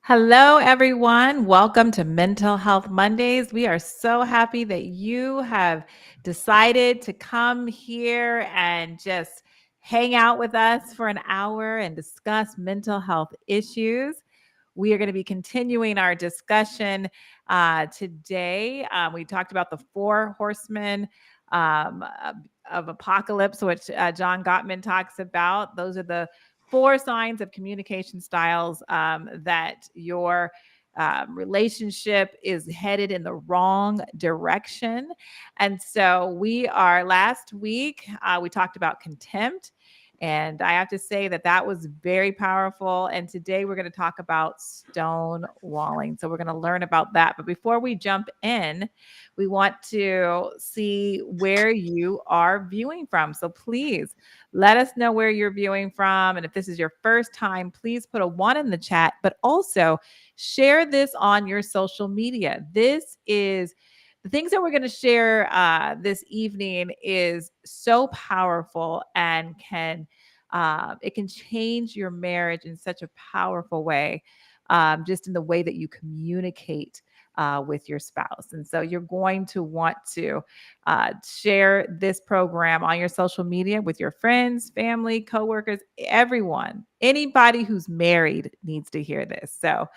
Hello, everyone. Welcome to Mental Health Mondays. We are so happy that you have decided to come here and just hang out with us for an hour and discuss mental health issues. We are going to be continuing our discussion today. We talked about the four horsemen of apocalypse, which John Gottman talks about. Those are the four signs of communication styles that your relationship is headed in the wrong direction. And so last week, we talked about contempt. And I have to say that was very powerful. And today we're going to talk about stonewalling. So we're going to learn about that. But before we jump in, we want to see where you are viewing from. So please let us know where you're viewing from. And if this is your first time, please put a 1 in the chat, but also share this on your social media. This is the things that we're going to share this evening is so powerful and it can change your marriage in such a powerful way, just in the way that you communicate with your spouse. And so you're going to want to share this program on your social media with your friends, family, coworkers, everyone. Anybody who's married needs to hear this. So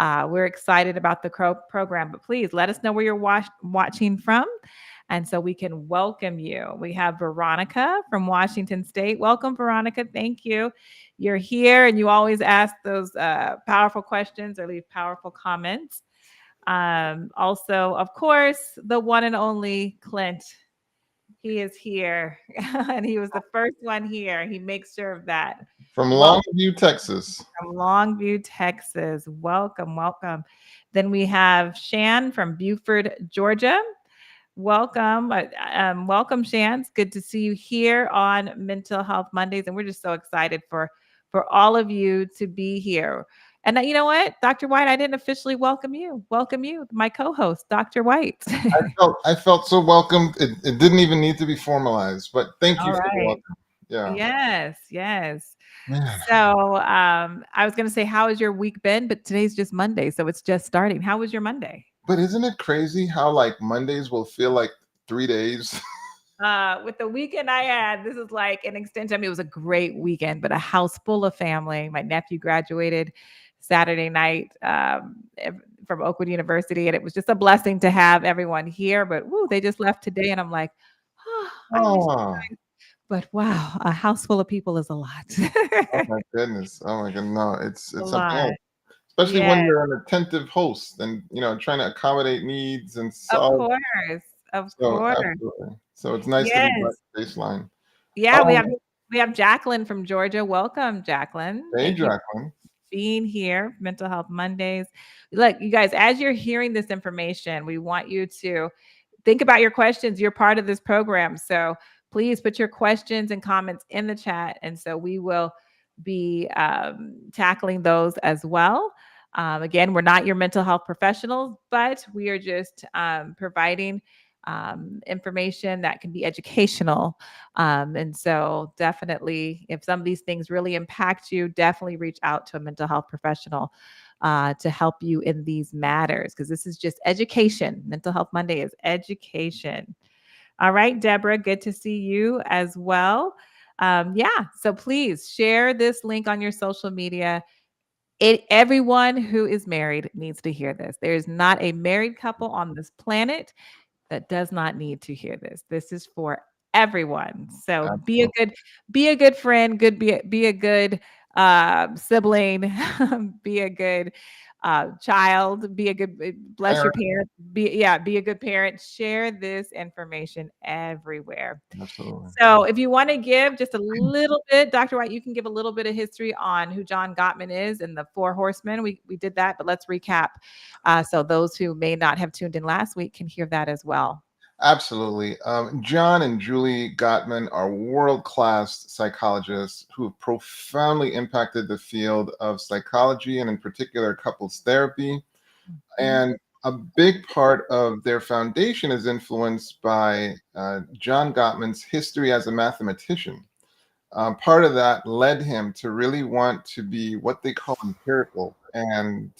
we're excited about the program, but please let us know where you're watching from. And so we can welcome you. We have Veronica from Washington State. Welcome, Veronica. Thank you. You're here and you always ask those powerful questions or leave powerful comments. Also, of course, the one and only Clint. He is here and he was the first one here. He makes sure of that. From Welcome Longview, Texas. from Longview, Texas. Welcome, welcome. Then we have Shan from Buford, Georgia. Welcome. Welcome, Shan. It's good to see you here on Mental Health Mondays. And we're just so excited for all of you to be here. And you know what, Dr. Whyte, I didn't officially welcome you. Welcome you, my co-host, Dr. Whyte. I felt so welcomed. It didn't even need to be formalized, but thank All you for the right. welcome. Yeah. Yes. Man. So I was going to say, how has your week been? But today's just Monday, so it's just starting. How was your Monday? But isn't it crazy how like Mondays will feel like 3 days? With the weekend I had, this is like an extension. I mean, it was a great weekend, but a house full of family. My nephew graduated Saturday night from Oakwood University, and it was just a blessing to have everyone here. But they just left today, and I'm like, oh, I miss you Oh, guys. But wow, a house full of people is a lot. oh my goodness. Oh my god. No, A it's a lot. lot. Especially when Yes, you're an attentive host and trying to accommodate needs and of solve. course. Of So course. absolutely. So it's nice to be back Yes. to baseline. Yeah, Um, we have Jacqueline from Georgia. Welcome, Jacqueline. hey Thank you Jacqueline. being here, Mental Health Mondays. Look, you guys, as you're hearing this information, we want you to think about your questions. You're part of this program. So please put your questions and comments in the chat. And so we will be tackling those as well. Again, we're not your mental health professionals, but we are just providing information that can be educational. And so, definitely, if some of these things really impact you, definitely reach out to a mental health professional to help you in these matters, because this is just education. Mental Health Monday is education. All right, Deborah, good to see you as well. Yeah, so please share this link on your social media. Everyone who is married needs to hear this. There is not a married couple on this planet that does not need to hear this. This is for everyone. So Absolutely. be a good friend, be a good sibling, be a good child, be a good bless your Aaron, parents, be a good parent. Share this information everywhere. absolutely. So if you want to give just a little bit, Dr. White, you can give a little bit of history on who John Gottman is and the Four Horsemen. We did that, but let's recap. So those who may not have tuned in last week can hear that as well. Absolutely. John and Julie Gottman are world-class psychologists who have profoundly impacted the field of psychology and in particular couples therapy. Mhm. And a big part of their foundation is influenced by John Gottman's history as a mathematician. part of that led him to really want to be what they call empirical and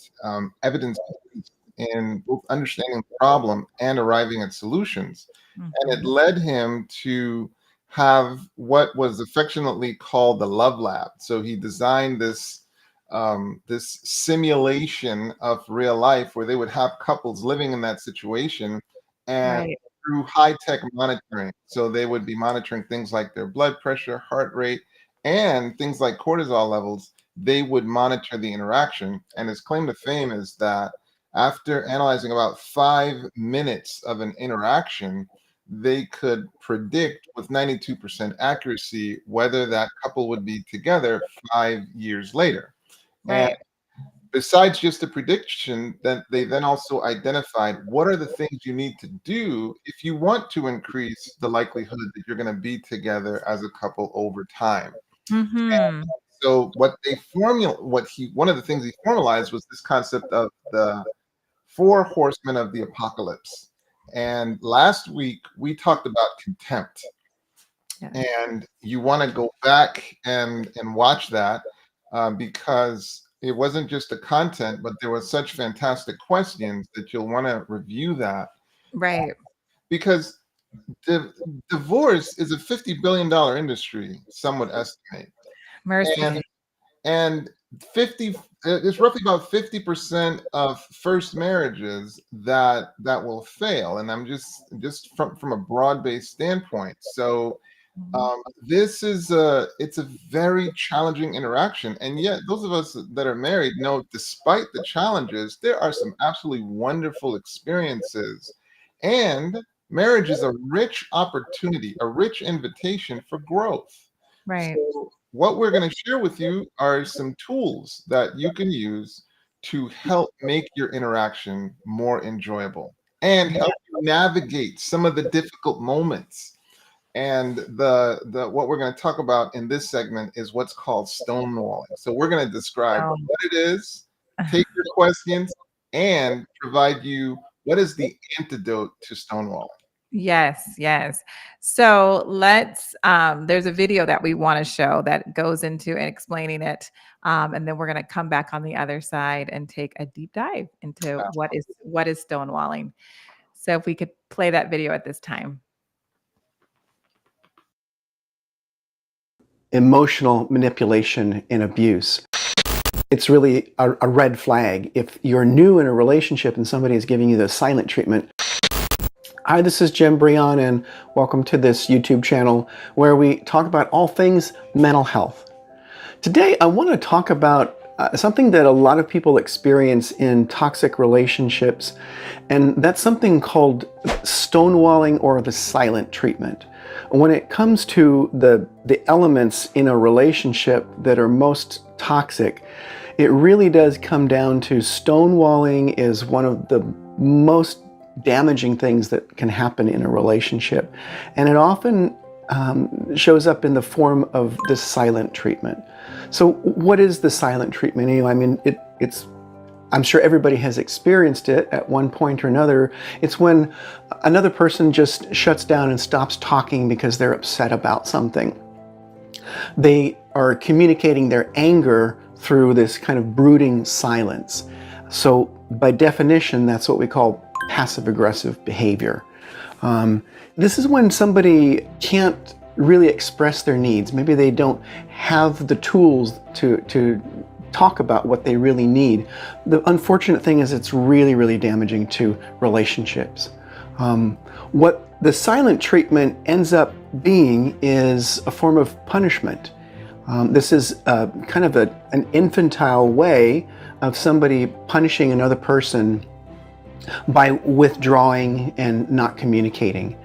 evidence-based in both understanding the problem and arriving at solutions. And it Mhm. led him to have what was affectionately called the love lab. So he designed this simulation of real life where they would have couples living in that situation, and Right. through high-tech monitoring. So they would be monitoring things like their blood pressure, heart rate, and things like cortisol levels. They would monitor the interaction. And his claim to fame is that after analyzing about 5 minutes of an interaction, they could predict with 92% accuracy whether that couple would be together 5 years later. And Right. besides just the prediction, that they then also identified what are the things you need to do if you want to increase the likelihood that you're going to be together as a couple over time. Mhm. So one of the things he formalized was this concept of the four horsemen of the apocalypse. And last week we talked about contempt, Yes. and you want to go back and watch that, because it wasn't just the content, but there was such fantastic questions that you'll want to review that, Right. because divorce is a $50 billion industry, some would estimate, and Mercy. and 50 it's roughly about 50% of first marriages that will fail, and I'm just from a broad-based standpoint. So Mhm. this is it's a very challenging interaction, and yet those of us that are married know, despite the challenges, there are some absolutely wonderful experiences, and marriage is a rich opportunity, a rich invitation for growth. Right. So what we're going to share with you are some tools that you can use to help make your interaction more enjoyable and Yeah. help you navigate some of the difficult moments. And the what we're going to talk about in this segment is what's called stonewalling. So we're going to describe So what it is, take your questions, and provide you what is the antidote to stonewalling. yes, yes. So let's there's a video that we want to show that goes into and explaining it. And then we're going to come back on the other side and take a deep dive into what is stonewalling. So if we could play that video at this time. Emotional manipulation and abuse. It's really a red flag. If you're new in a relationship and somebody is giving you the silent treatment. Hi, this is Jim Breon, and welcome to this YouTube channel where we talk about all things mental health. Today, I want to talk about something that a lot of people experience in toxic relationships, and that's something called stonewalling or the silent treatment. When it comes to the elements in a relationship that are most toxic, it really does come down to stonewalling is one of the most damaging things that can happen in a relationship. And it often shows up in the form of this silent treatment. So what is the silent treatment? I mean, I'm sure everybody has experienced it at one point or another. It's when another person just shuts down and stops talking because they're upset about something. They are communicating their anger through this kind of brooding silence. So by definition, that's what we call passive-aggressive behavior. This is when somebody can't really express their needs. Maybe they don't have the tools to talk about what they really need. The unfortunate thing is it's really, really damaging to relationships. What the silent treatment ends up being is a form of punishment. This is kind of an infantile way of somebody punishing another person by withdrawing and not communicating.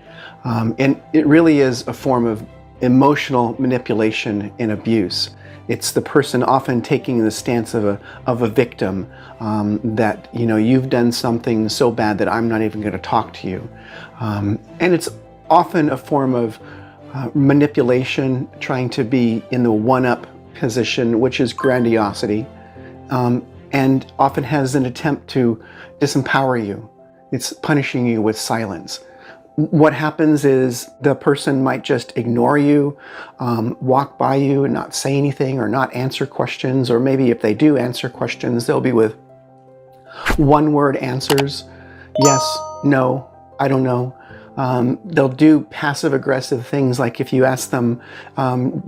And it really is a form of emotional manipulation and abuse. It's the person often taking the stance of a victim, that, you know, you've done something so bad that I'm not even going to talk to you. And it's often a form of manipulation, trying to be in the one-up position, which is grandiosity, and often has an attempt to disempower you. It's punishing you with silence. What happens is the person might just ignore you, walk by you and not say anything or not answer questions, or maybe if they do answer questions, they'll be with one-word answers. Yes, no, I don't know. They'll do passive-aggressive things, like if you ask them,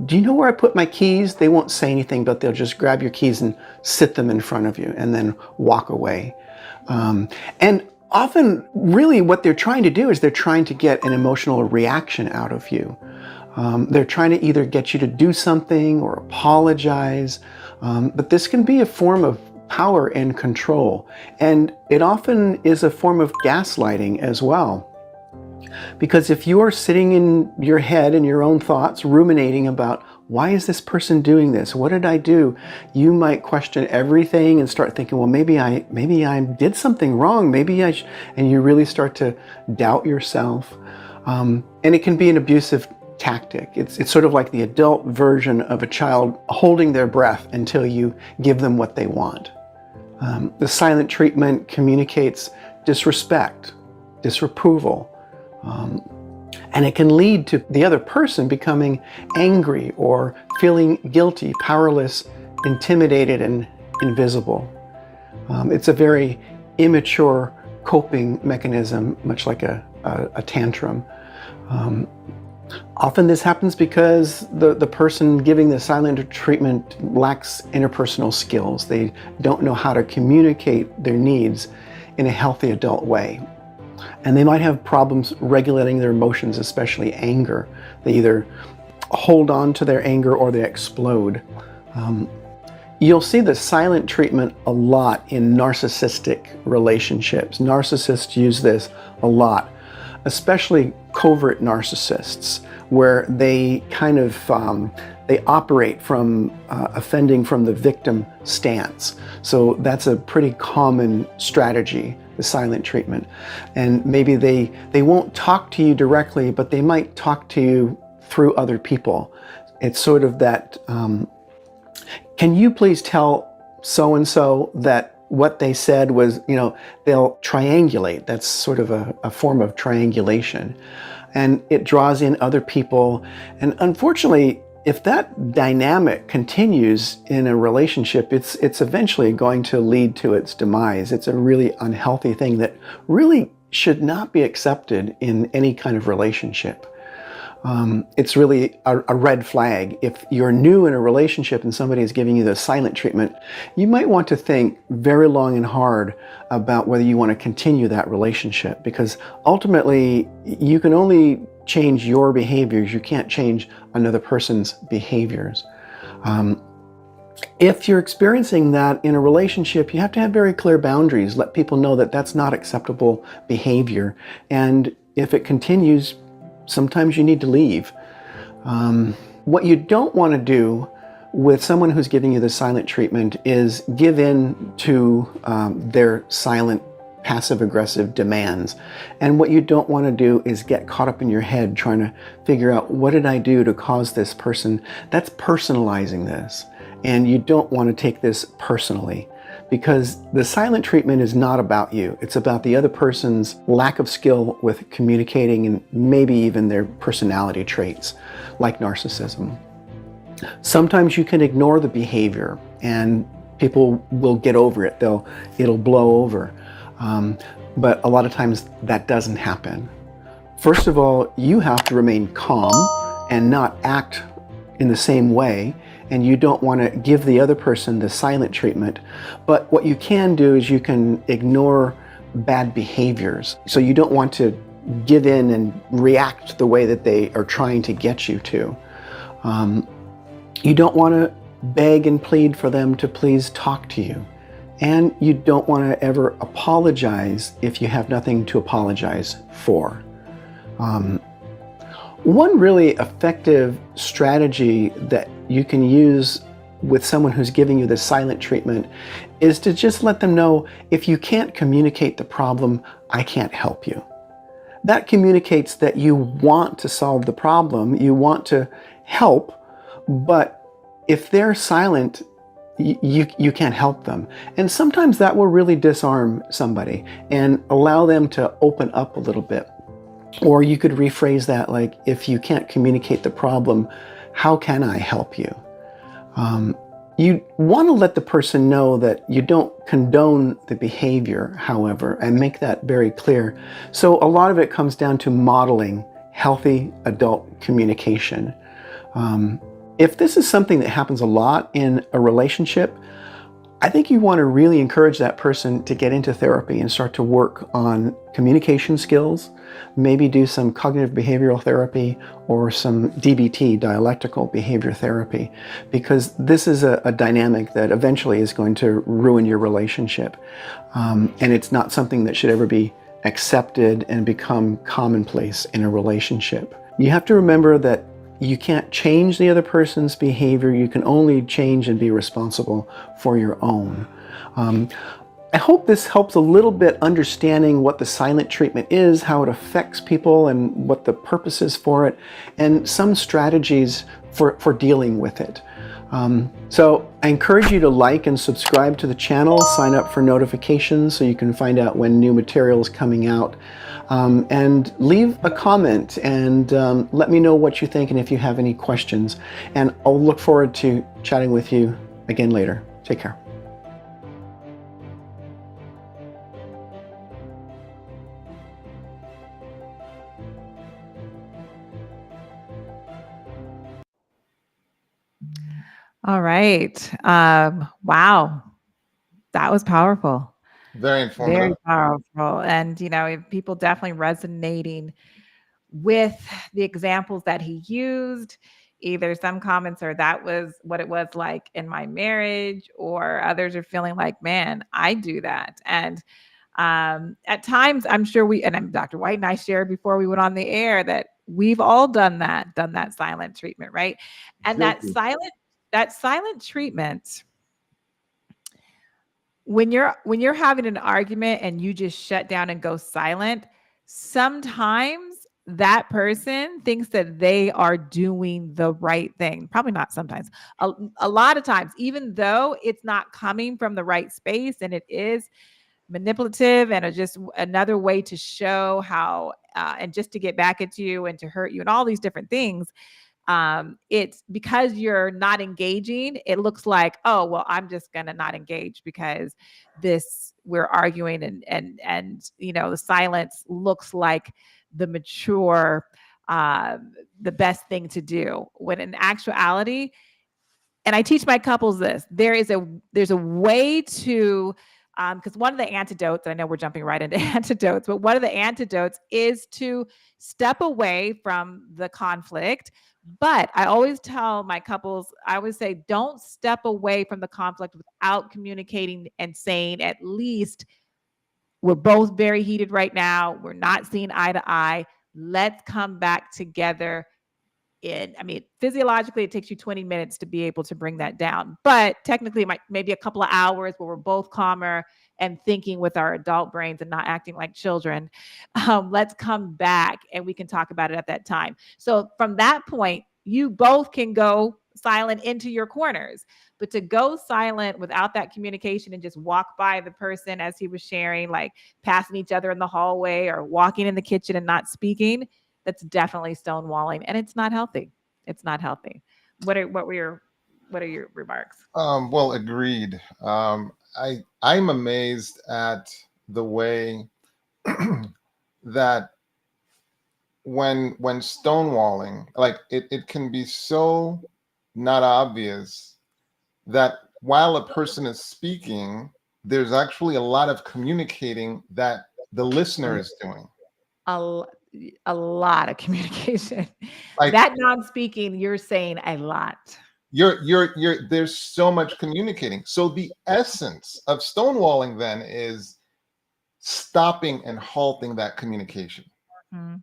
do you know where I put my keys? They won't say anything, but they'll just grab your keys and sit them in front of you and then walk away. And often, really, what they're trying to do is they're trying to get an emotional reaction out of you. They're trying to either get you to do something or apologize, but this can be a form of power and control. And it often is a form of gaslighting as well. Because if you are sitting in your head in your own thoughts, ruminating about, why is this person doing this? What did I do? You might question everything and start thinking, well, maybe I did something wrong. And you really start to doubt yourself. And it can be an abusive tactic. It's sort of like the adult version of a child holding their breath until you give them what they want. The silent treatment communicates disrespect, disapproval, and it can lead to the other person becoming angry or feeling guilty, powerless, intimidated, and invisible. It's a very immature coping mechanism, much like a tantrum. Often this happens because the person giving the silent treatment lacks interpersonal skills. They don't know how to communicate their needs in a healthy adult way. And they might have problems regulating their emotions, especially anger. They either hold on to their anger or they explode. You'll see the silent treatment a lot in narcissistic relationships. Narcissists use this a lot, especially covert narcissists, where they kind of they operate from offending from the victim stance. So that's a pretty common strategy, the silent treatment. And maybe they won't talk to you directly, but they might talk to you through other people. It's sort of that, can you please tell so-and-so that what they said was, they'll triangulate. That's sort of a form of triangulation. And it draws in other people. And unfortunately, if that dynamic continues in a relationship, it's eventually going to lead to its demise. It's a really unhealthy thing that really should not be accepted in any kind of relationship. It's really a red flag. If you're new in a relationship and somebody is giving you the silent treatment, you might want to think very long and hard about whether you want to continue that relationship, because ultimately you can only change your behaviors. You can't change another person's behaviors. If you're experiencing that in a relationship, you have to have very clear boundaries. Let people know that that's not acceptable behavior. And if it continues, sometimes you need to leave. What you don't want to do with someone who's giving you the silent treatment is give in to their silent, passive-aggressive demands. And what you don't want to do is get caught up in your head trying to figure out, what did I do to cause this person? That's personalizing this. And you don't want to take this personally, because the silent treatment is not about you. It's about the other person's lack of skill with communicating and maybe even their personality traits, like narcissism. Sometimes you can ignore the behavior and people will get over it. It'll blow over. But a lot of times that doesn't happen. First of all, you have to remain calm and not act in the same way. And you don't want to give the other person the silent treatment. But what you can do is you can ignore bad behaviors. So you don't want to give in and react the way that they are trying to get you to. You don't want to beg and plead for them to please talk to you. And you don't want to ever apologize if you have nothing to apologize for. One really effective strategy that you can use with someone who's giving you the silent treatment is to just let them know, if you can't communicate the problem, I can't help you. That communicates that you want to solve the problem, you want to help, but if they're silent, you can't help them. And sometimes that will really disarm somebody and allow them to open up a little bit. Or you could rephrase that like, if you can't communicate the problem, how can I help you? You want to let the person know that you don't condone the behavior, however, and make that very clear. So a lot of it comes down to modeling healthy adult communication. If this is something that happens a lot in a relationship, I think you want to really encourage that person to get into therapy and start to work on communication skills, maybe do some cognitive behavioral therapy or some DBT, dialectical behavior therapy, because this is a dynamic that eventually is going to ruin your relationship. And it's not something that should ever be accepted and become commonplace in a relationship. You have to remember that you can't change the other person's behavior. You can only change and be responsible for your own. I hope this helps a little bit understanding what the silent treatment is, how it affects people, and what the purpose is for it, and some strategies for dealing with it. So I encourage you to like and subscribe to the channel, sign up for notifications so you can find out when new material is coming out. And leave a comment and let me know what you think and if you have any questions. And I'll look forward to chatting with you again later. Take care. All right. Wow. That was powerful. Very informative. Very powerful. And, if people definitely resonating with the examples that he used. Either some comments are that was what it was like in my marriage, or others are feeling like, man, I do that. And at times, I'm sure and Dr. Whyte and I shared before we went on the air that we've all done that silent treatment, right? And that silent treatment, when you're having an argument and you just shut down and go silent, sometimes that person thinks that they are doing the right thing. Probably not sometimes. A lot of times, even though it's not coming from the right space and it is manipulative and just another way to show how and just to get back at you and to hurt you and all these different things. It's because you're not engaging. It looks like, oh, well, I'm just going to not engage because we're arguing and the silence looks like the mature, the best thing to do, when in actuality, and I teach my couples this, there's a way to, because one of the antidotes, and I know we're jumping right into antidotes, but one of the antidotes is to step away from the conflict. But I always tell my couples, I always say, don't step away from the conflict without communicating and saying, at least, we're both very heated right now. We're not seeing eye to eye. Let's come back together. Physiologically, it takes you 20 minutes to be able to bring that down. But technically, it might maybe a couple of hours where we're both calmer and thinking with our adult brains and not acting like children. Let's come back and we can talk about it at that time. So from that point, you both can go silent into your corners. But to go silent without that communication and just walk by the person, as he was sharing, like passing each other in the hallway or walking in the kitchen and not speaking, that's definitely stonewalling, and it's not healthy. It's not healthy. What are your remarks? Well, agreed. I'm amazed at the way that when stonewalling, like it can be so not obvious that while a person is speaking, there's actually a lot of communicating that the listener is doing. A lot of communication. Like that non-speaking, you're saying a lot. There's so much communicating. So the essence of stonewalling then is stopping and halting that communication. Mm-hmm.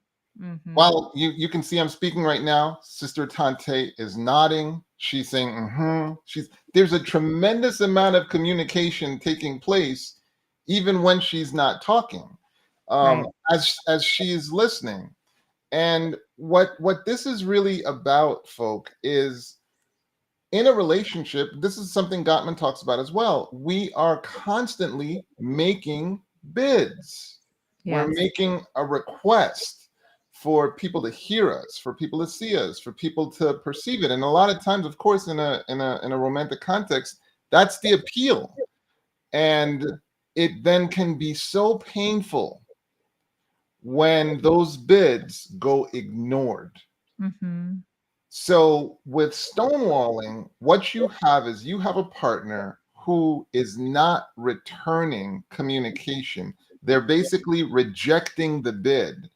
Mm-hmm. While you can see I'm speaking right now, Sister Atonte is nodding. She's saying, mm-hmm. There's a tremendous amount of communication taking place, even when she's not talking. Right. As she's listening. And what this is really about, folk, is in a relationship, this is something Gottman talks about as well. We are constantly making bids. Yes. We're making a request for people to hear us, for people to see us, for people to perceive it. And a lot of times, of course, in a romantic context, that's the appeal. And it then can be so painful when those bids go ignored. Mm-hmm. So with stonewalling, what you have is you have a partner who is not returning communication. They're basically rejecting the bid.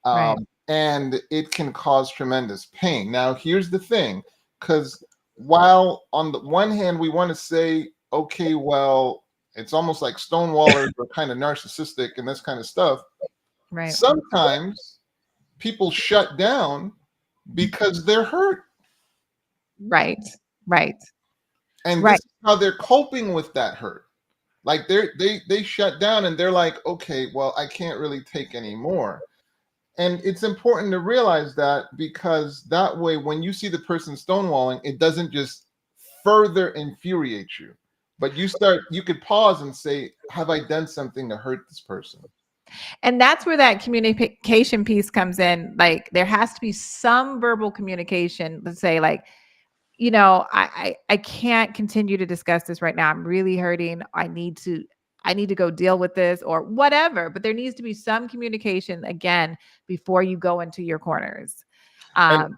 Right. And it can cause tremendous pain. Now, here's the thing, because while on the one hand, we want to say, okay, well, it's almost like stonewallers are kind of narcissistic and this kind of stuff. Right. Sometimes people shut down because they're hurt. Right. Right. And Right. this is how they're coping with that hurt. Like they shut down and they're like, okay, well, I can't really take any more. And it's important to realize that, because that way, when you see the person stonewalling, it doesn't just further infuriate you, but you could pause and say, have I done something to hurt this person? And that's where that communication piece comes in. Like, there has to be some verbal communication. Let's say, like, I can't continue to discuss this right now. I'm really hurting. I need to go deal with this or whatever. But there needs to be some communication again before you go into your corners. And,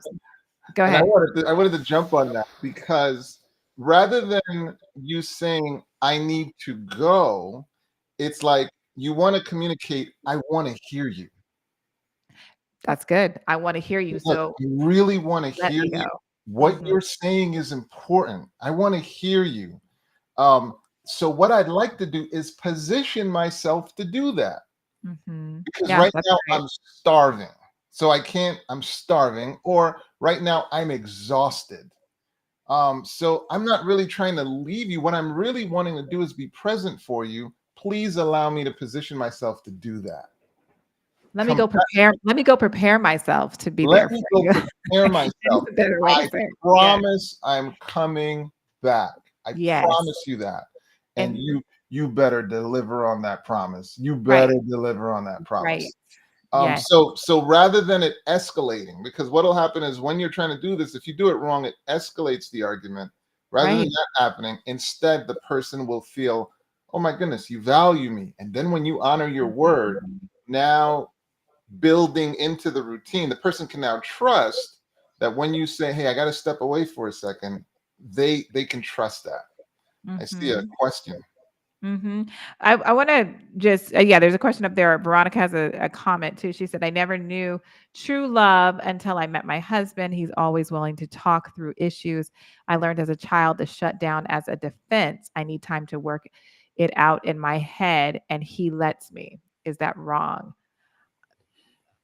Go and ahead. I wanted to jump on that, because rather than you saying, I need to go, it's like you want to communicate, I want to hear you. That's good. I want to hear you. So I really want to let hear me you. go. What Mhm. you're saying is important. I want to hear you. So what I'd like to do is position myself to do that, Mhm. because Yeah, right that's now great. I'm starving. So I'm starving, or right now I'm exhausted. So I'm not really trying to leave you. What I'm really wanting to do is be present for you. Please allow me to position myself to do that. Let me go prepare myself to be Let there me for go you. prepare That is myself. a better way to I say it. Yeah. promise I'm coming back. I Yes. promise you that. And And you better deliver on that promise. You right. better deliver on that promise. Right. Yes. So rather than it escalating, because what'll happen is, when you're trying to do this, if you do it wrong, it escalates the argument. Rather than Right. that happening, instead the person will feel, oh my goodness, you value me. And then when you honor your word, now building into the routine, the person can now trust that when you say, hey, I got to step away for a second, they can trust that. I see a Mhm. question. Mhm. I wanna just yeah, there's a question up there. Veronica has a comment too. She said, "I never knew true love until I met my husband. He's always willing to talk through issues. I learned as a child to shut down as a defense. I need time to work it out in my head, and he lets me. Is that wrong?"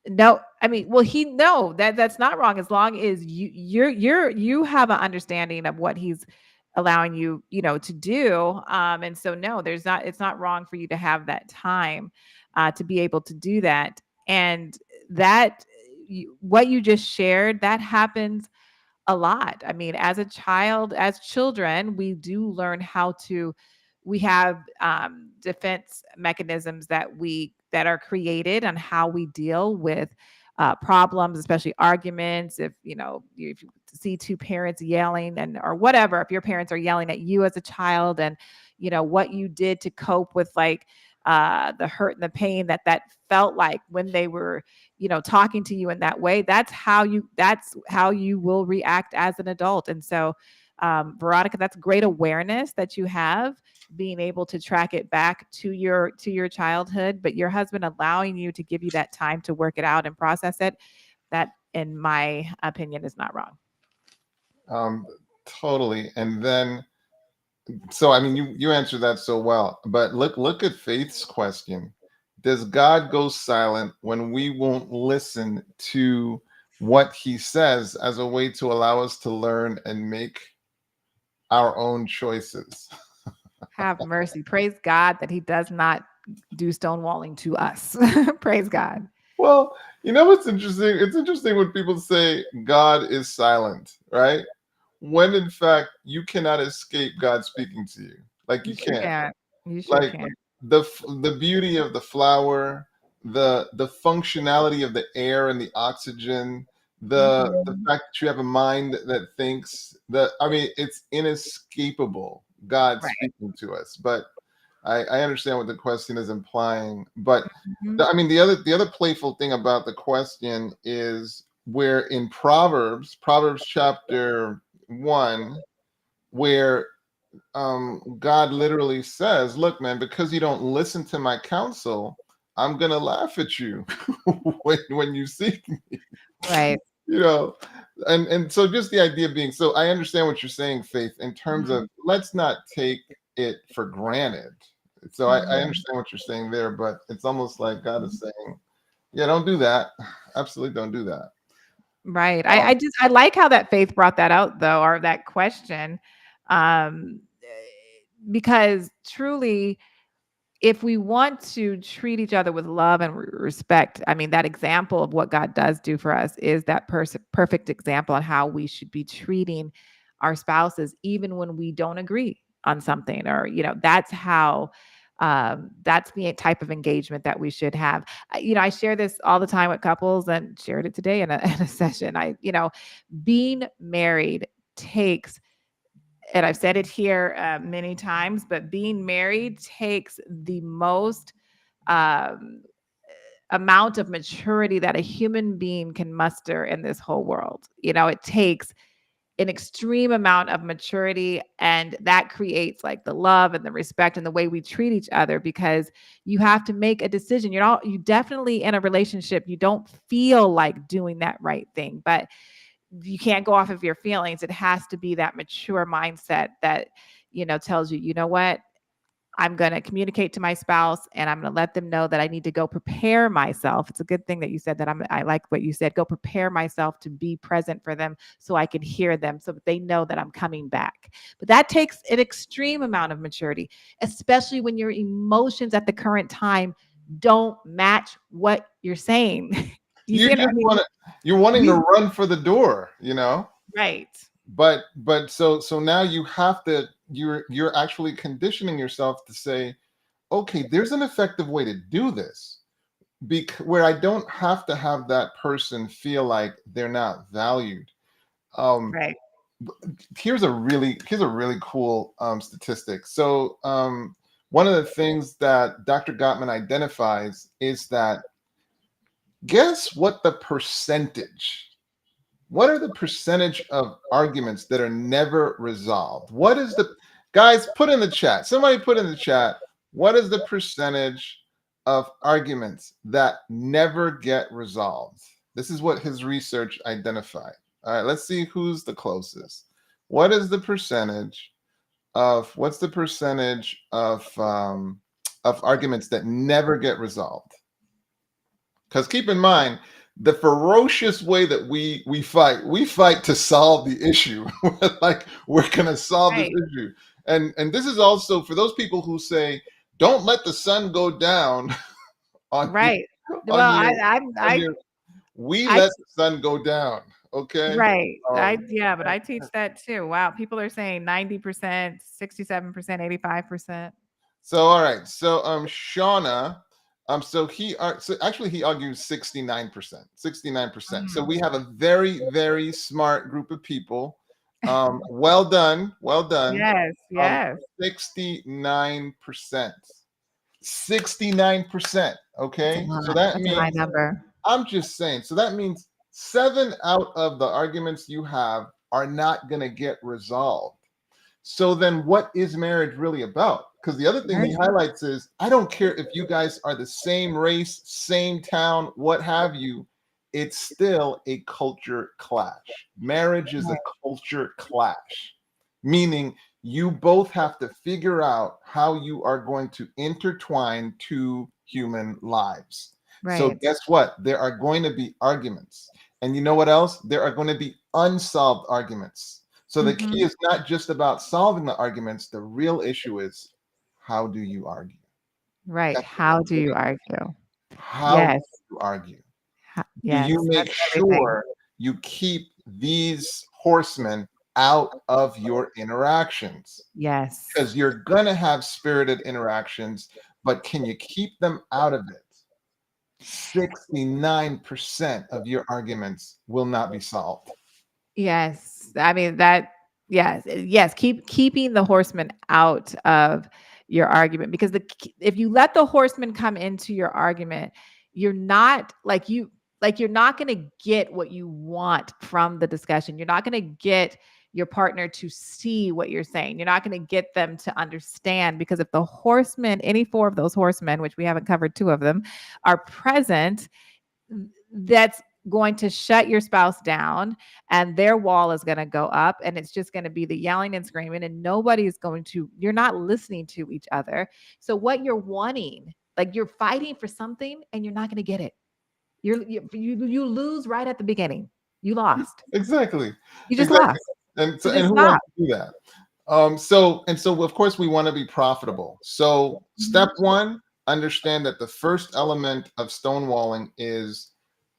No, I mean, well, no, that's not wrong, as long as you have an understanding of what he's allowing you, to do. And so no, it's not wrong for you to have that time to be able to do that. And that what you just shared, that happens a lot. I mean, as children, we do learn we have defense mechanisms that are created on how we deal with problems, especially arguments. If if you see two parents yelling or whatever, if your parents are yelling at you as a child, and what you did to cope with, like, the hurt and the pain that felt like when they were talking to you in that way, that's how you will react as an adult. And so Veronica, that's great awareness that you have, being able to track it back to your childhood, but your husband allowing you to give you that time to work it out and process it, that in my opinion is not wrong. Totally. And then, so I mean, you answered that so well, but look at Faith's question. Does God go silent when we won't listen to what he says, as a way to allow us to learn and make our own choices? Have mercy. Praise God that he does not do stonewalling to us. Praise God. Well, what's interesting? It's interesting when people say God is silent, right? When in fact you cannot escape God speaking to you. Like, You you sure can't. can. You sure Like, can. the beauty of the flower, the functionality of the air and the oxygen, the fact that you have a mind that thinks. I mean, it's inescapable, God Right. speaking to us. But I understand what the question is implying. But Mhm. I mean, the other playful thing about the question is where in Proverbs chapter 1, where God literally says, "Look, man, because you don't listen to my counsel, I'm gonna laugh at you when you seek me." Right. You know, and so just the idea being, so I understand what you're saying, Faith, in terms Mhm. of let's not take it for granted. So I Mhm. understand what you're saying there, but it's almost like God is saying, "Yeah, don't do that. Absolutely, don't do that." Right. Um, I like how that Faith brought that out though, or that question. Because truly, if we want to treat each other with love and respect, I mean, that example of what God does do for us is that perfect example on how we should be treating our spouses, even when we don't agree on something, or, that's how, that's the type of engagement that we should have. I share this all the time with couples and shared it today in in a session. Being married takes, and I've said it here many times, but being married takes the most um, amount of maturity that a human being can muster in this whole world. It takes an extreme amount of maturity, and that creates like the love and the respect and the way we treat each other, because you have to make a decision. You definitely, in a relationship, you don't feel like doing that right thing, but you can't go off of your feelings. It has to be that mature mindset that, tells you, you know what? I'm going to communicate to my spouse, and I'm going to let them know that I need to go prepare myself. It's a good thing that you said that. I like what you said. Go prepare myself to be present for them so I can hear them, so that they know that I'm coming back. But that takes an extreme amount of maturity, especially when your emotions at the current time don't match what you're saying. You you see what I just mean? want to, you're wanting to We run for the door, Right. but so now you have to, you're actually conditioning yourself to say, okay, there's an effective way to do this, where I don't have to have that person feel like they're not valued. um Right. here's a really cool statistic. So one of the things that Dr. Gottman identifies is that, guess what are the percentage of arguments that are never resolved? What is the, guys, put in the chat. Somebody put in the chat, what is the percentage of arguments that never get resolved? This is what his research identified. All right, let's see who's the closest. What's the percentage of arguments that never get resolved? Because keep in mind, the ferocious way that we fight to solve the issue. Like, we're gonna solve this Right. issue. And this is also for those people who say, don't let the sun go down on you, Right. on Well, your on your we I let the sun go down. Okay. right. Um, Yeah, but I teach that too. Wow, people are saying 90%, 67%, 85%. So all right. So Shauna, so actually he argues 69%. 69%. So Mm. we have a very, very smart group of people. Well done. Well done. Yes, yes. 69%. 69%. That's a Okay. So lot. that That's a high means, number. I'm just saying, so that means 7 out of the arguments you have are not going to get resolved. So then what is marriage really about? Because the other thing he Marriage. highlights is, I don't care if you guys are the same race, same town, what have you, it's still a culture clash. Marriage is a culture clash, meaning you both have to figure out how you are going to intertwine two human lives. So Right. guess what? There are going to be arguments. And you know what else? There are going to be unsolved arguments. So the key Mhm. is not just about solving the arguments. The real issue is, how do you argue? Right. That's How do the you issue. argue? How do Yes. you argue? Do Yes. you make That's everything. sure you keep these horsemen out of your interactions? Yes. Because you're going to have spirited interactions, but can you keep them out of it? 69% of your arguments will not be solved. Yes. I mean that yes, keeping the horseman out of your argument, because if you let the horseman come into your argument, you're not you're not going to get what you want from the discussion. You're not going to get your partner to see what you're saying. You're not going to get them to understand, because if the horsemen, any four of those horsemen, which we haven't covered two of them, are present, that's going to shut your spouse down, and their wall is going to go up, and it's just going to be the yelling and screaming, and you're not listening to each other. So what you're wanting, like you're fighting for something and you're not going to get it. You lose right at the beginning. You lost. Exactly. You just Exactly. lost. And So who stop. wants to do that? So of course we want to be profitable. So step one, understand that the first element of stonewalling is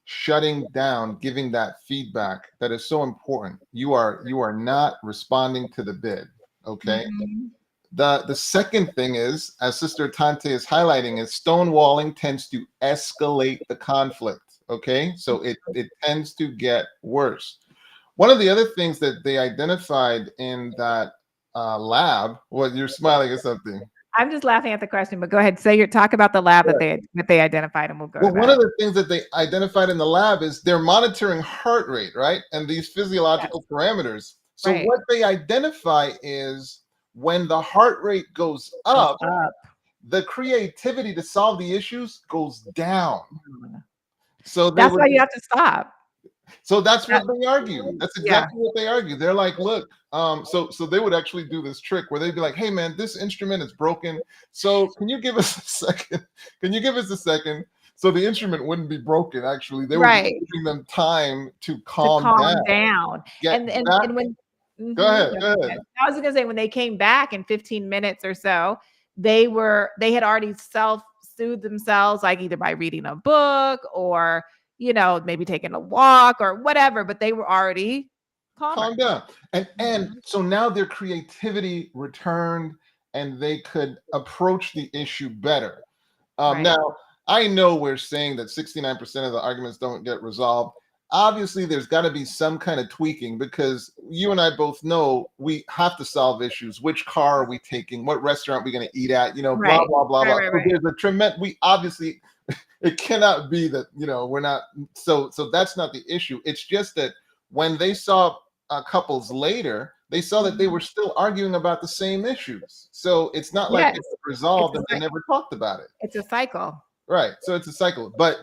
shutting down, giving that feedback that is so important. You are not responding to the bid. Okay. Mhm. The second thing is, as Sister Atonte is highlighting, is stonewalling tends to escalate the conflict. Okay, so it tends to get worse. One of the other things that they identified in that lab, what you're smiling at something. I'm just laughing at the question, but go ahead. Talk about the lab that they identified, and we'll go Well, to one that. of the things that they identified in the lab is they're monitoring heart rate, right? And these physiological parameters. So Right. what they identify is when the heart rate goes up, the creativity to solve the issues goes down. So That's why you have to stop. So that's what they argue. That's exactly what they argue. They're like, look, so they would actually do this trick where they'd be like, hey man, this instrument is broken. So can you give us a second? Can you give us a second? So the instrument wouldn't be broken. Actually, they would be giving them time to calm down. And when Go ahead. I was gonna say, when they came back in 15 minutes or so, they had already self-soothed themselves, like either by reading a book or maybe taking a walk or whatever, but they were already calm down. And so now their creativity returned and they could approach the issue better. Now, I know we're saying that 69% of the arguments don't get resolved. Obviously, there's got to be some kind of tweaking, because you and I both know we have to solve issues. Which car are we taking? What restaurant are we going to eat at? Blah, blah, blah, blah. So there's a tremendous, we obviously, it cannot be that, we're not, so that's not the issue. It's just that when they saw couples later, they saw that they were still arguing about the same issues. So it's not like it's resolved and they never talked about it. It's a cycle. Right. So it's a cycle. But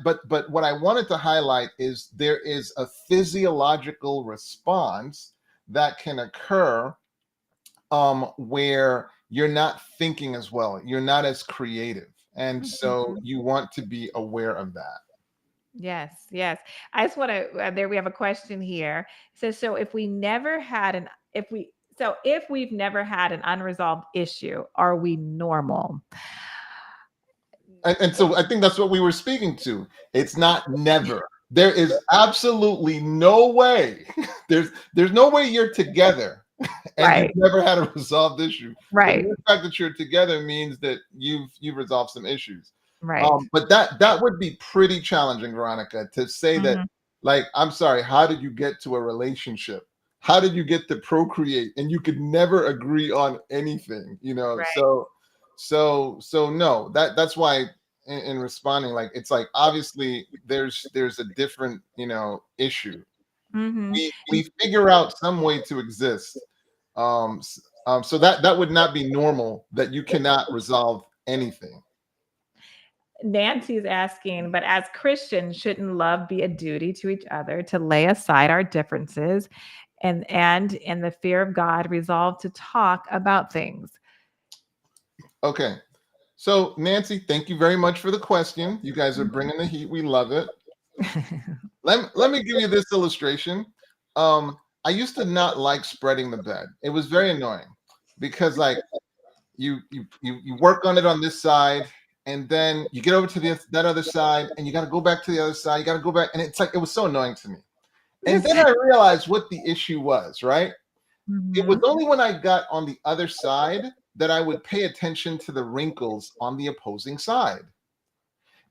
what I wanted to highlight is there is a physiological response that can occur where you're not thinking as well. You're not as creative. And so you want to be aware of that. Yes. I just want to, there we have a question here. It says, so if we've never had an unresolved issue, are we normal? And so I think that's what we were speaking to. It's not never. There is absolutely no way. There's no way you're together and you've never had a resolved issue. Right. The fact that you're together means that you've resolved some issues. Right. But that would be pretty challenging, Veronica, to say that, like, I'm sorry, how did you get to a relationship? How did you get to procreate? And you could never agree on anything, Right. So no, that's why in responding, like, it's like, obviously there's a different, issue. We figure out some way to exist. So that would not be normal, that you cannot resolve anything. Nancy's asking, but as Christians, shouldn't love be a duty to each other to lay aside our differences and in the fear of God resolve to talk about things? Okay. So Nancy, thank you very much for the question. You guys are bringing the heat. We love it. Let me give you this illustration. I used to not like spreading the bed. It was very annoying because, like, you work on it on this side, and then you get over to that other side, and you got to go back to the other side. You got to go back, and it's like, it was so annoying to me. And then I realized what the issue was, right? It was only when I got on the other side that I would pay attention to the wrinkles on the opposing side.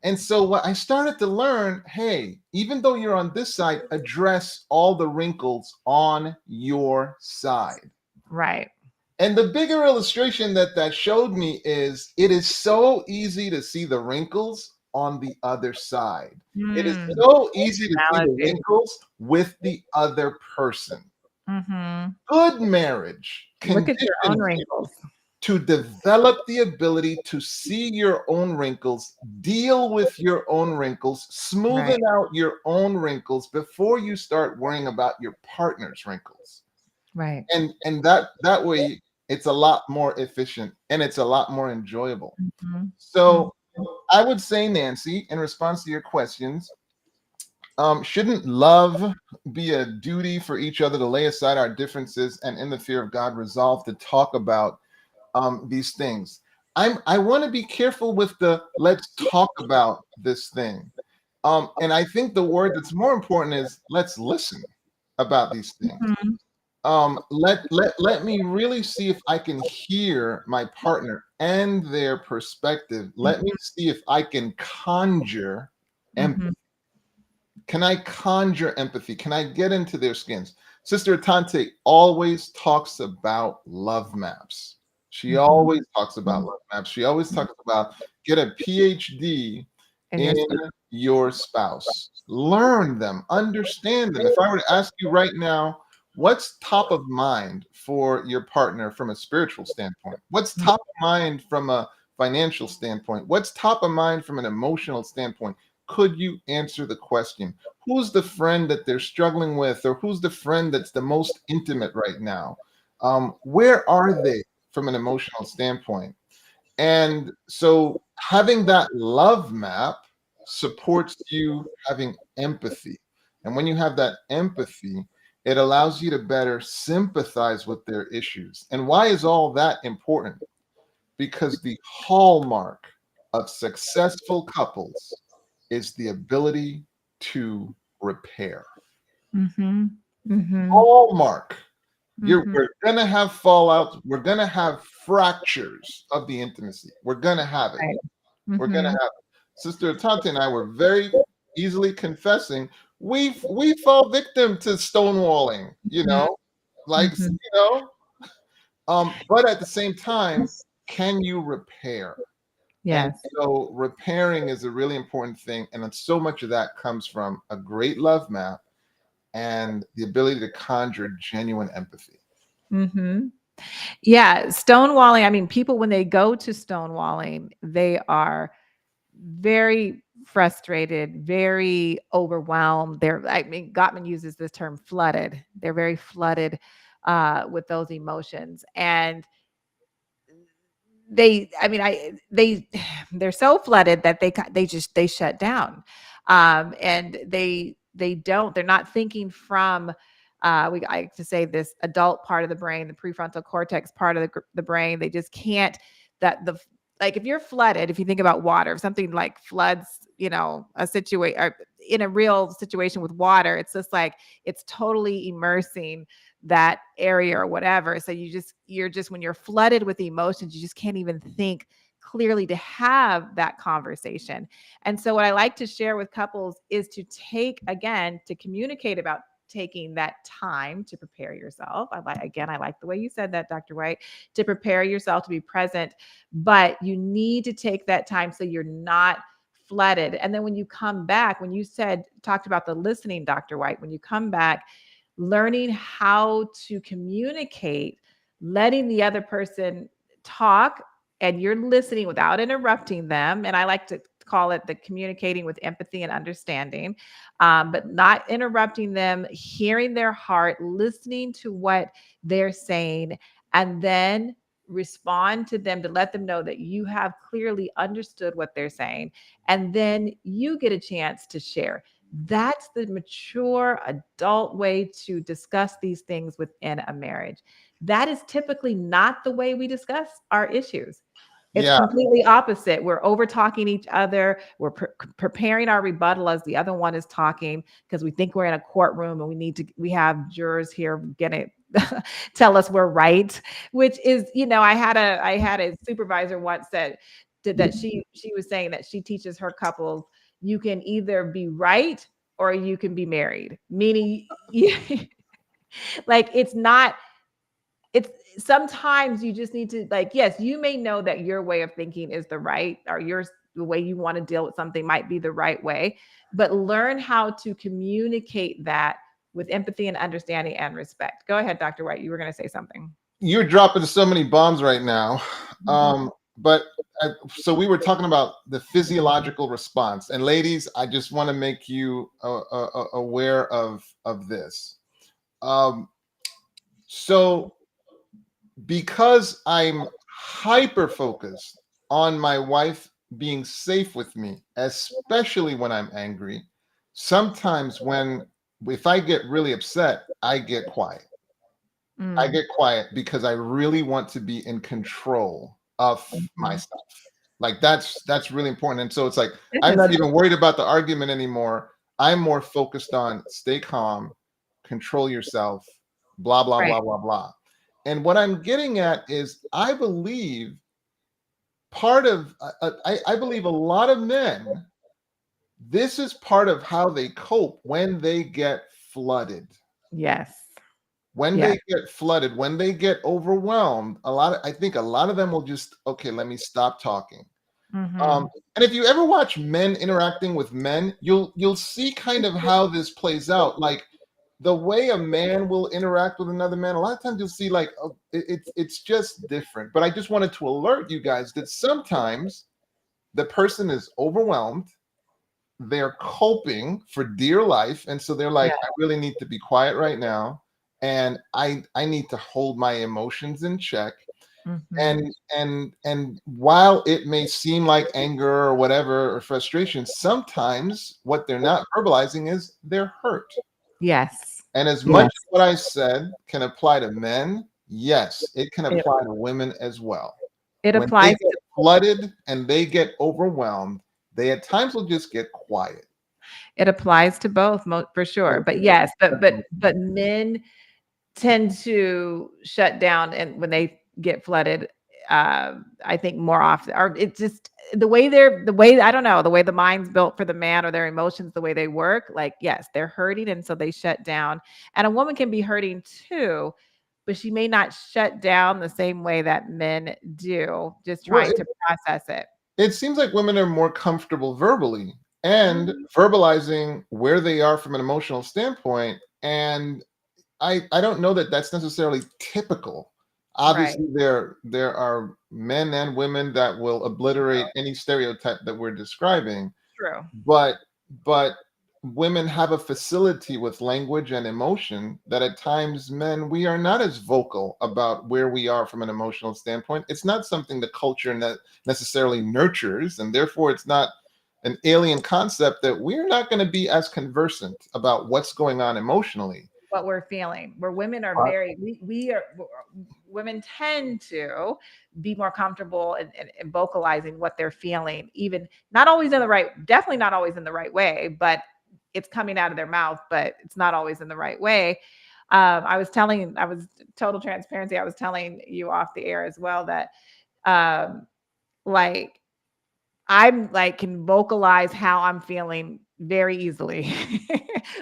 And so what I started to learn, hey, even though you're on this side, address all the wrinkles on your side. Right. And the bigger illustration that showed me is it is so easy to see the wrinkles on the other side. It is so easy to see the wrinkles with the other person. Mm-hmm. Good marriage Look at your own conditions wrinkles. to develop the ability to see your own wrinkles, deal with your own wrinkles, smoothen out your own wrinkles before you start worrying about your partner's wrinkles. Right. And that way it's a lot more efficient and it's a lot more enjoyable. Mm-hmm. So I would say, Nancy, in response to your questions, shouldn't love be a duty for each other to lay aside our differences and in the fear of God resolve to talk about these things? I want to be careful with the let's talk about this thing. And I think the word that's more important is let's listen about these things. Let me really see if I can hear my partner and their perspective. Let me see if I can conjure empathy. Can I conjure empathy? Can I get into their skins? Sister Atonte always talks about love maps. She always talks about love maps. She always talks about get a PhD in your spouse. Learn them, understand them. If I were to ask you right now, what's top of mind for your partner from a spiritual standpoint? What's top of mind from a financial standpoint? What's top of mind from an emotional standpoint? Could you answer the question? Who's the friend that they're struggling with, or who's the friend that's the most intimate right now? Where are they from an emotional standpoint? And so having that love map supports you having empathy. And when you have that empathy, it allows you to better sympathize with their issues. And why is all that important? Because the hallmark of successful couples is the ability to repair. Hallmark. We're going to have fallouts. We're going to have fractures of the intimacy. We're going to have it. We're going to have it. Sister Atonte and I were very easily confessing we fall victim to stonewalling, but at the same time, can you repair? Yes. And so repairing is a really important thing. And so much of that comes from a great love map and the ability to conjure genuine empathy. Yeah. Stonewalling. I mean, people, when they go to stonewalling, they are very frustrated, very overwhelmed. Gottman uses this term flooded. They're very flooded with those emotions. And they're so flooded that they shut down. And they're not thinking from, I like to say this adult part of the brain, the prefrontal cortex part of the brain. They just can't, like if you're flooded, if you think about water, if something like floods, a situation, or in a real situation with water, it's just like, it's totally immersing that area or whatever. So you're just, when you're flooded with emotions, you just can't even think clearly to have that conversation. And so what I like to share with couples is to communicate about taking that time to prepare yourself. I like the way you said that, Dr. Whyte, to prepare yourself to be present, but you need to take that time so you're not flooded. And then when you come back, when you talked about the listening, Dr. Whyte, when you come back, learning how to communicate, letting the other person talk, and you're listening without interrupting them. And I like to call it the communicating with empathy and understanding, but not interrupting them, hearing their heart, listening to what they're saying, and then respond to them to let them know that you have clearly understood what they're saying. And then you get a chance to share. That's the mature adult way to discuss these things within a marriage. That is typically not the way we discuss our issues. It's completely opposite. We're over talking each other. We're preparing our rebuttal as the other one is talking, because we think we're in a courtroom and we have jurors here getting tell us we're right, which is, I had a supervisor once said, that she was saying that she teaches her couples, you can either be right or you can be married, meaning like it's sometimes you just need to, like, yes, you may know that your way of thinking is the right, or the way you want to deal with something might be the right way, but learn how to communicate that with empathy and understanding and respect. Go ahead, Dr. Whyte. You were going to say something. You're dropping so many bombs right now. So we were talking about the physiological response, and ladies, I just want to make you aware of this. So because I'm hyper focused on my wife being safe with me, especially when I'm angry, sometimes if I get really upset, I get quiet. I get quiet because I really want to be in control of my stuff. Like that's really important. And so it's like, I'm not even worried about the argument anymore. I'm more focused on stay calm, control yourself, blah, blah, blah, blah, blah. And what I'm getting at is I believe I believe a lot of men, this is part of how they cope when they get flooded. Yes. When they get flooded, when they get overwhelmed, I think a lot of them will just, okay, let me stop talking. And if you ever watch men interacting with men, you'll see kind of how this plays out. Like the way a man will interact with another man, a lot of times you'll see like, it's just different. But I just wanted to alert you guys that sometimes the person is overwhelmed, they're coping for dear life, and so they're like, I really need to be quiet right now, and I need to hold my emotions in check. And while it may seem like anger or whatever or frustration, sometimes what they're not verbalizing is they're hurt. Yes. And as much as what I said can apply to men, yes, it can apply to women as well. It When applies they get flooded and they get overwhelmed, they at times will just get quiet. It applies to both, for sure. But yes, but men tend to shut down, and when they get flooded, I think more often, or it's just the way I don't know, the way the mind's built for the man, or their emotions, the way they work. Like, yes, they're hurting, and so they shut down. And a woman can be hurting too, but she may not shut down the same way that men do, just trying to process it. It seems like women are more comfortable verbally and verbalizing where they are from an emotional standpoint. And I don't know that that's necessarily typical. Obviously, there are men and women that will obliterate any stereotype that we're describing. True. But women have a facility with language and emotion that at times men, we are not as vocal about where we are from an emotional standpoint. It's not something the culture necessarily nurtures, and therefore it's not an alien concept that we're not going to be as conversant about what's going on emotionally. What we're feeling, where women are women tend to be more comfortable in vocalizing what they're feeling, even definitely not always in the right way, but it's coming out of their mouth, but it's not always in the right way. I was total transparency. I was telling you off the air as well that, like, I'm like, can vocalize how I'm feeling very easily.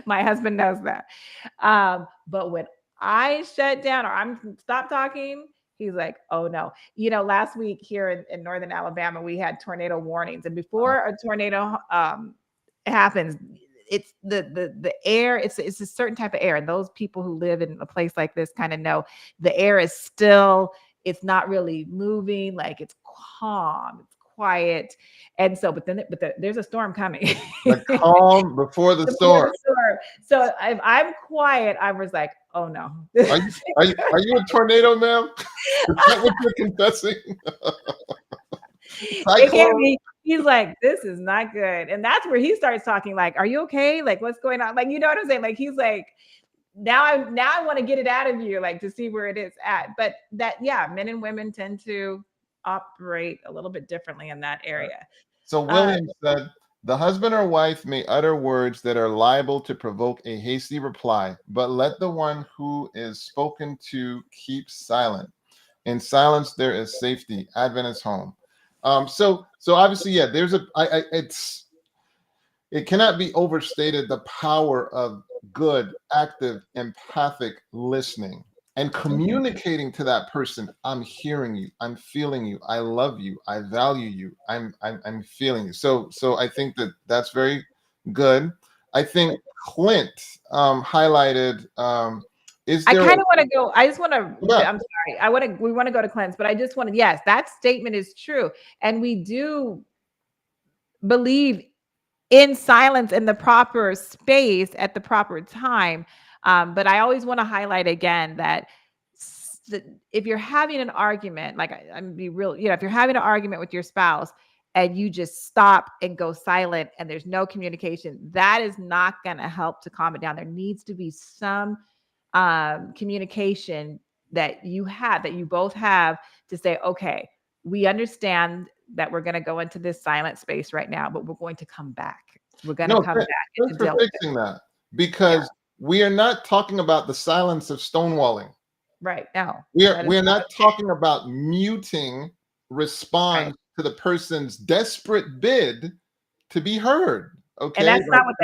My husband knows that. But when I shut down or I'm stop talking, he's like, oh no. Last week here in Northern Alabama, we had tornado warnings. And before a tornado happens, it's the air, it's a certain type of air. And those people who live in a place like this kind of know the air is still, it's not really moving, like it's calm, it's quiet. And so, but there's a storm coming. The calm before the storm. So if I'm quiet, I was like, oh no. Are you a tornado, ma'am? Is that what you're confessing? It can't be. He's like, this is not good. And that's where he starts talking like, are you okay? Like, what's going on? Like, you know what I'm saying? Like, he's like, now I want to get it out of you, like, to see where it is at. But men and women tend to operate a little bit differently in that area. So William said, the husband or wife may utter words that are liable to provoke a hasty reply, but let the one who is spoken to keep silent. In silence there is safety. Advent is home. So obviously, yeah, it cannot be overstated the power of good, active, empathic listening and communicating to that person. I'm hearing you. I'm feeling you. I love you. I value you. I'm feeling you. So I think that's very good. I think Clint highlighted. Is I there kind of want to go. I just want to. yeah, I'm sorry. We want to go to Cleanse, but I just want to. Yes, that statement is true, and we do believe in silence in the proper space at the proper time. But I always want to highlight again that if you're having an argument, like I'm be real, if you're having an argument with your spouse and you just stop and go silent and there's no communication, that is not going to help to calm it down. There needs to be some communication that you both have to say, okay, we understand that we're going to go into this silent space right now, but we're going to come back. We're going to no, come back thanks and for deal with it. fixing that because we are not talking about the silence of stonewalling. Right. No, We're not talking about muting response right. to the person's desperate bid to be heard. Okay. And that's not what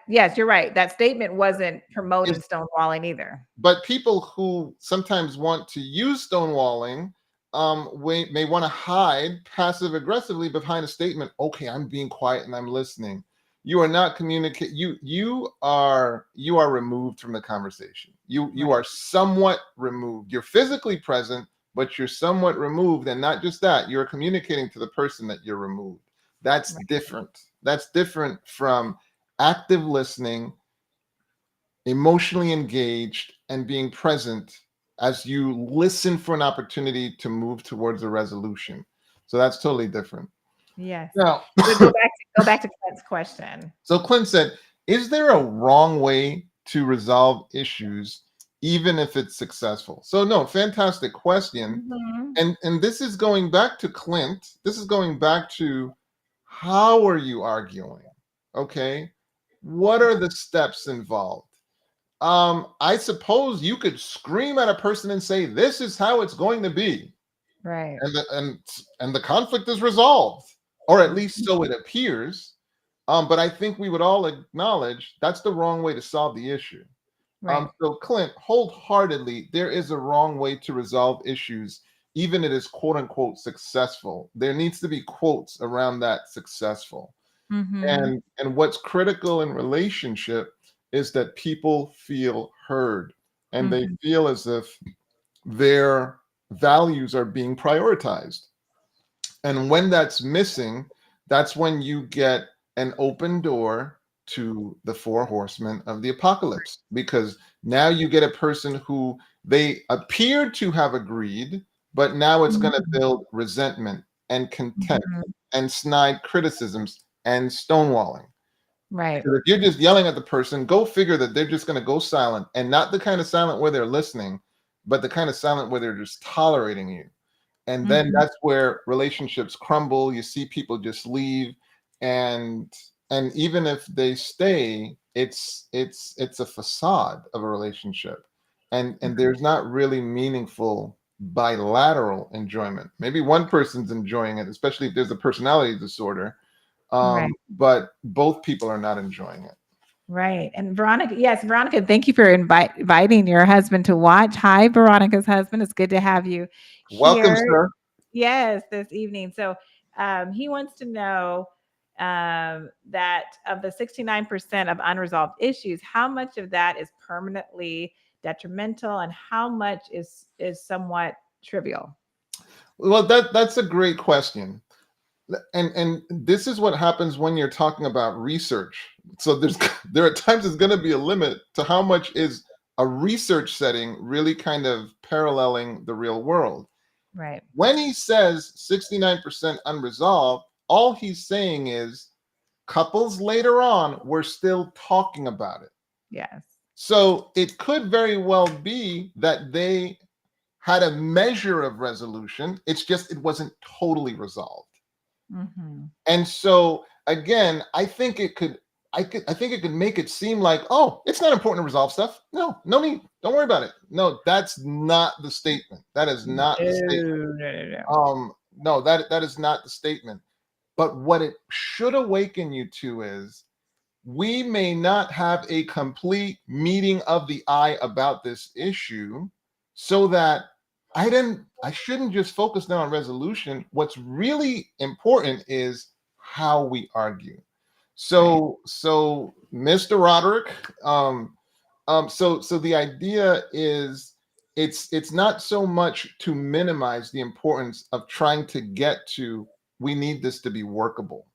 yes, you're right. That statement wasn't promoting stonewalling either. But people who sometimes want to use stonewalling may want to hide passive aggressively behind a statement. Okay, I'm being quiet and I'm listening. You are not communicating. You are removed from the conversation. You are somewhat removed. You're physically present, but you're somewhat removed. And not just that, you're communicating to the person that you're removed. That's different. That's different from active listening, emotionally engaged, and being present as you listen for an opportunity to move towards a resolution. So that's totally different. Yes. Now, go back to Clint's question. So Clint said, is there a wrong way to resolve issues, even if it's successful? So no, fantastic question. Mm-hmm. And this is going back to Clint. This is going back to how are you arguing? Okay. What are the steps involved? I suppose you could scream at a person and say, this is how it's going to be. Right. And the conflict is resolved, or at least so it appears. But I think we would all acknowledge that's the wrong way to solve the issue. Right. So Clint, wholeheartedly, there is a wrong way to resolve issues, even if it is quote unquote successful. There needs to be quotes around that successful. Mm-hmm. And what's critical in relationship is that people feel heard and they feel as if their values are being prioritized. And when that's missing, that's when you get an open door to the four horsemen of the apocalypse, because now you get a person who they appeared to have agreed, but now it's going to build resentment and contempt and snide criticisms and stonewalling. Right. Because if you're just yelling at the person, go figure that they're just going to go silent, and not the kind of silent where they're listening, but the kind of silent where they're just tolerating you. And then that's where relationships crumble. You see people just leave, and even if they stay, it's a facade of a relationship, and there's not really meaningful bilateral enjoyment. Maybe one person's enjoying it, especially if there's a personality disorder, but both people are not enjoying it. Right. And Veronica, thank you for inviting your husband to watch. Hi, Veronica's husband. It's good to have you here. Welcome, sir. Yes, this evening. So he wants to know that of the 69% of unresolved issues, how much of that is permanently detrimental and how much is somewhat trivial? Well, that's a great question. And this is what happens when you're talking about research. So there are times there's going to be a limit to how much is a research setting really kind of paralleling the real world. Right. When he says 69% unresolved, all he's saying is couples later on were still talking about it. Yes. So it could very well be that they had a measure of resolution. It's just it wasn't totally resolved. And so again, I think it could make it seem like, oh, it's not important to resolve stuff. No need. Don't worry about it. No, that's not the statement. That is not the statement. No. no, that is not the statement. But what it should awaken you to is we may not have a complete meeting of the eye about this issue, so that I shouldn't just focus now on resolution. What's really important is how we argue. So Mr. Roderick, so the idea is it's not so much to minimize the importance of trying to get to, we need this to be workable,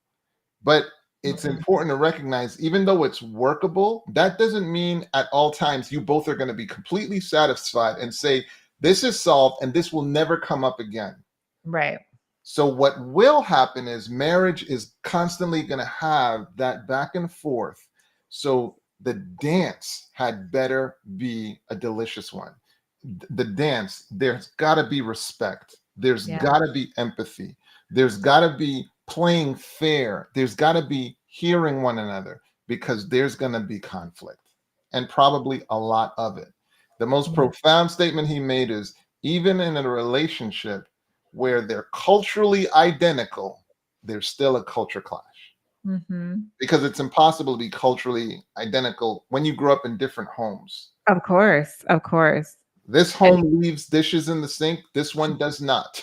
but it's important to recognize, even though it's workable, that doesn't mean at all times you both are going to be completely satisfied and say, this is solved and this will never come up again. Right. So what will happen is marriage is constantly going to have that back and forth. So the dance had better be a delicious one. The dance, there's got to be respect. There's got to be empathy. There's got to be playing fair. There's got to be hearing one another, because there's going to be conflict, and probably a lot of it. The most profound statement he made is, even in a relationship where they're culturally identical, there's still a culture clash. Because it's impossible to be culturally identical when you grow up in different homes. Of course. This home leaves dishes in the sink. This one does not.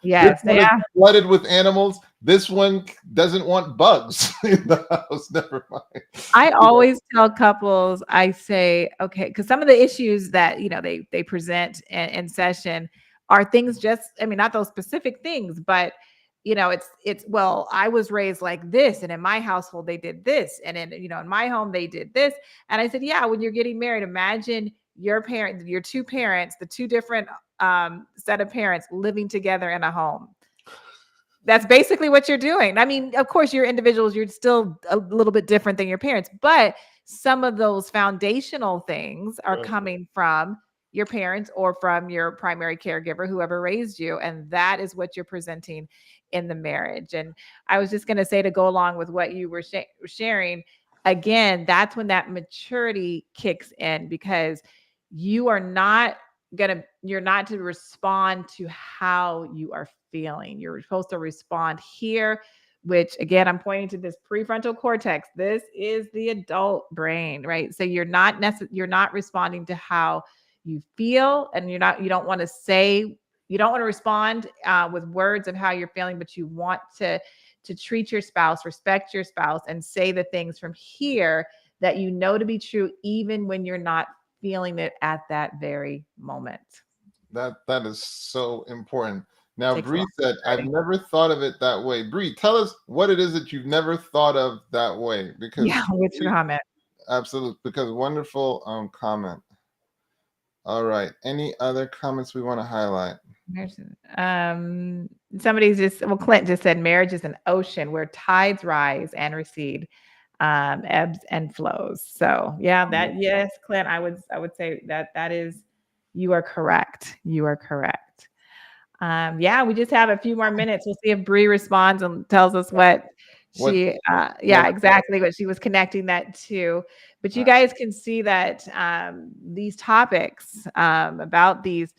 Yes, this one is flooded with animals. This one doesn't want bugs in the house. Never mind. I always tell couples, I say, okay, because some of the issues that they present in session are things just, I mean, not those specific things, but it's well, I was raised like this, and in my household they did this, and in my home they did this. And I said, yeah, when you're getting married, imagine your two parents, the two different set of parents living together in a home. That's basically what you're doing. I mean, of course, you're individuals, you're still a little bit different than your parents, but some of those foundational things are coming from your parents or from your primary caregiver, whoever raised you. And that is what you're presenting in the marriage. And I was just going to say, to go along with what you were sharing, again, that's when that maturity kicks in, because you're not to respond to how you are feeling. You're supposed to respond here, which again, I'm pointing to this prefrontal cortex. This is the adult brain, right? So you're not responding to how you feel, and you don't want to respond with words of how you're feeling, but you want to treat your spouse, respect your spouse, and say the things from here that you know to be true, even when you're not feeling it at that very moment. That is so important. Now, Bree said, I've never thought of it that way. Bree, tell us what it is that you've never thought of that way. Because which comment? Absolutely. Because wonderful comment. All right. Any other comments we want to highlight? Clint just said, marriage is an ocean where tides rise and recede, ebbs and flows. So yes, Clint, I would say that is, you are correct. You are correct. We just have a few more minutes. We'll see if Bree responds and tells us what exactly what she was connecting that to. But you guys can see that these topics about these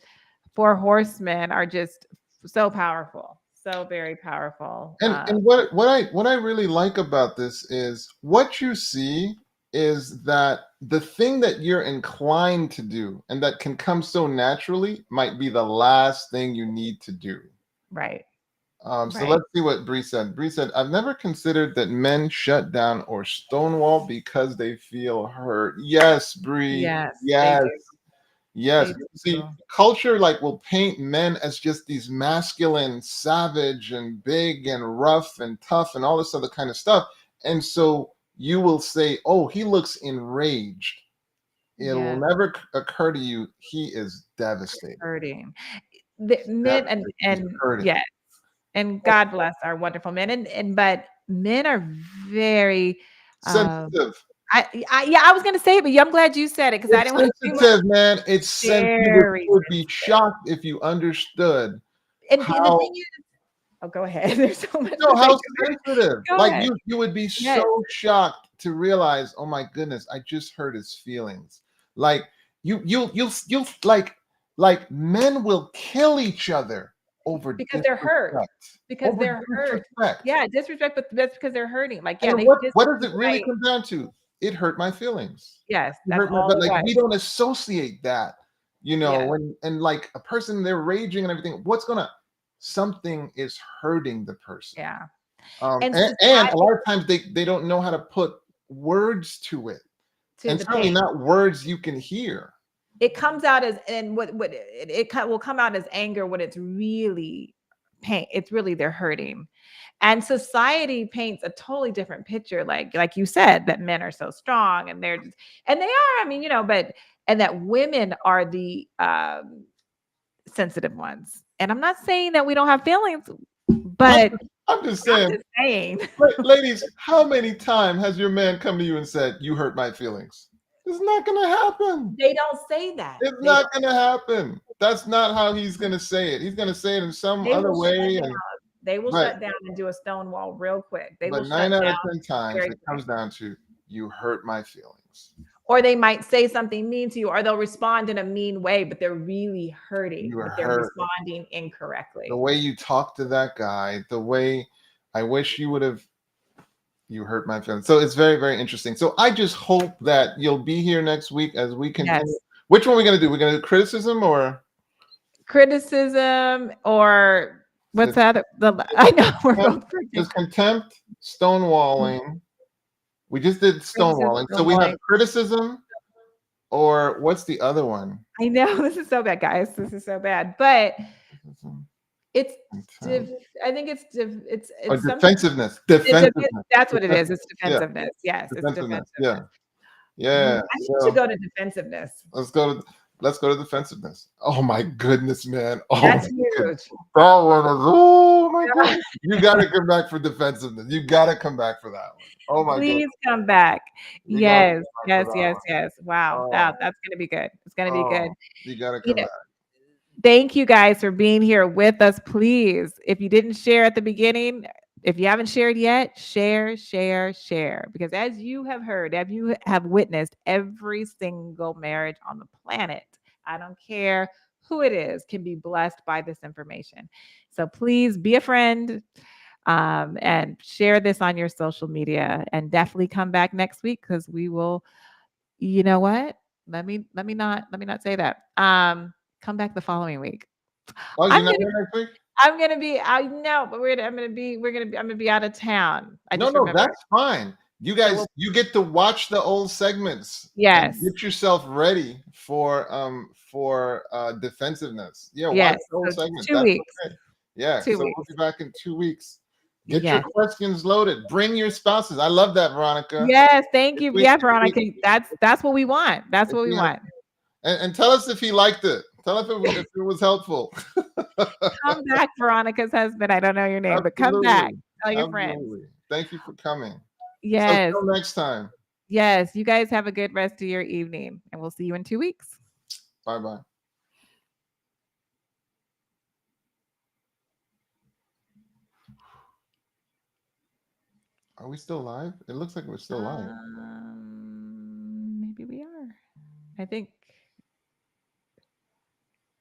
4 horsemen are just so powerful, so very powerful. And what I really like about this is, what you see is that the thing that you're inclined to do and that can come so naturally might be the last thing you need to do. Right. So let's see what Bree said. Bree said, I've never considered that men shut down or stonewall because they feel hurt. Yes, Bree. Yes. See, culture will paint men as just these masculine, savage, and big, and rough, and tough, and all this other kind of stuff. And so you will say, oh, he looks enraged. It will never occur to you, he is devastated. Hurting. The men and yes. And God bless our wonderful men. But men are very sensitive. I was going to say it, but I'm glad you said it, because I didn't want to. Sensitive, man. It's sensitive. You would be shocked if you understood. And the thing is, go ahead. There's so much. No, how sensitive. You would be so shocked to realize, oh my goodness, I just hurt his feelings. You'll men will kill each other over because they're hurt. disrespect. Because Over they're hurt. disrespect. Yeah, disrespect, but that's because they're hurting. Like, yeah, And they what does it really right. come down to? It hurt my feelings. Yes, It that's hurt my, all but it like was. we don't associate that, Yeah. when and like a person they're raging and everything. Something is hurting the person. Yeah. And, And and a lot of times they don't know how to put words to it, to and the certainly pain. not words you can hear. It comes out as, and what it will come out as anger when it's really pain. It's really they're hurting. And society paints a totally different picture, like you said, that men are so strong and they're just, and they are, I mean, but and that women are the sensitive ones. And I'm not saying that we don't have feelings, but I'm just I'm saying, just saying. ladies, how many times has your man come to you and said, "You hurt my feelings"? It's not gonna happen. They don't say that. It's They not gonna happen. That's not how he's gonna say it. He's gonna say it in some other way. They will But shut down and do a Stonewall real quick. They will but shut 9 out down of 10 times very it quick. comes down to you hurt my feelings. Or they might say something mean to you, or they'll respond in a mean way, but they're really hurting, You are but they're hurt. responding incorrectly. The way you talk to that guy, the way I wish you would have. You hurt my feelings. So it's very, very interesting. So I just hope that you'll be here next week as we continue. Yes. Which one are we going to do? We're going to do criticism or Criticism, or what's that? I know we're both just contempt, stonewalling. We just did stonewalling. So we have criticism, or what's the other one? I know this is so bad, guys. This is so bad, but it's. I think it's defensiveness. Defensiveness. That's what it is. It's defensiveness. Yeah. Yes, defensiveness. it's defensiveness. Yeah. I think we should go to defensiveness. Let's go to defensiveness. Oh my goodness, man. Oh, that's huge. Oh my God. You gotta come back for defensiveness. You gotta come back for that one. Oh my God. Please come back. Yes. Wow. That's gonna be good. It's gonna be good. You gotta come back. Thank you guys for being here with us. Please, if you didn't share at the beginning, if you haven't shared yet, share. Because as you have heard, as you have witnessed, every single marriage on the planet, I don't care who it is, can be blessed by this information. So please be a friend and share this on your social media, and definitely come back next week, because we will, you know what? Let me not say that. Come back the following week. Oh, you're not here next week? I'm gonna be. I know, but I'm gonna be out of town. No, that's fine. You guys, you get to watch the old segments. Yes. Get yourself ready for defensiveness. Yeah. Yes. Watch the old segments. 2 weeks. Okay. Yeah. 2 so weeks. we'll be back in 2 weeks. Get your questions loaded. Bring your spouses. I love that, Veronica. Yes. Thank you. Yeah, Veronica. That's what we want. That's what we want. And tell us if he liked it. Tell us if it was helpful. Come back, Veronica's husband. I don't know your name, but come back. Tell your friends. Thank you for coming. Yes. So until next time. Yes. You guys have a good rest of your evening, and we'll see you in 2 weeks. Bye-bye. Are we still live? It looks like we're still live. Maybe we are. I think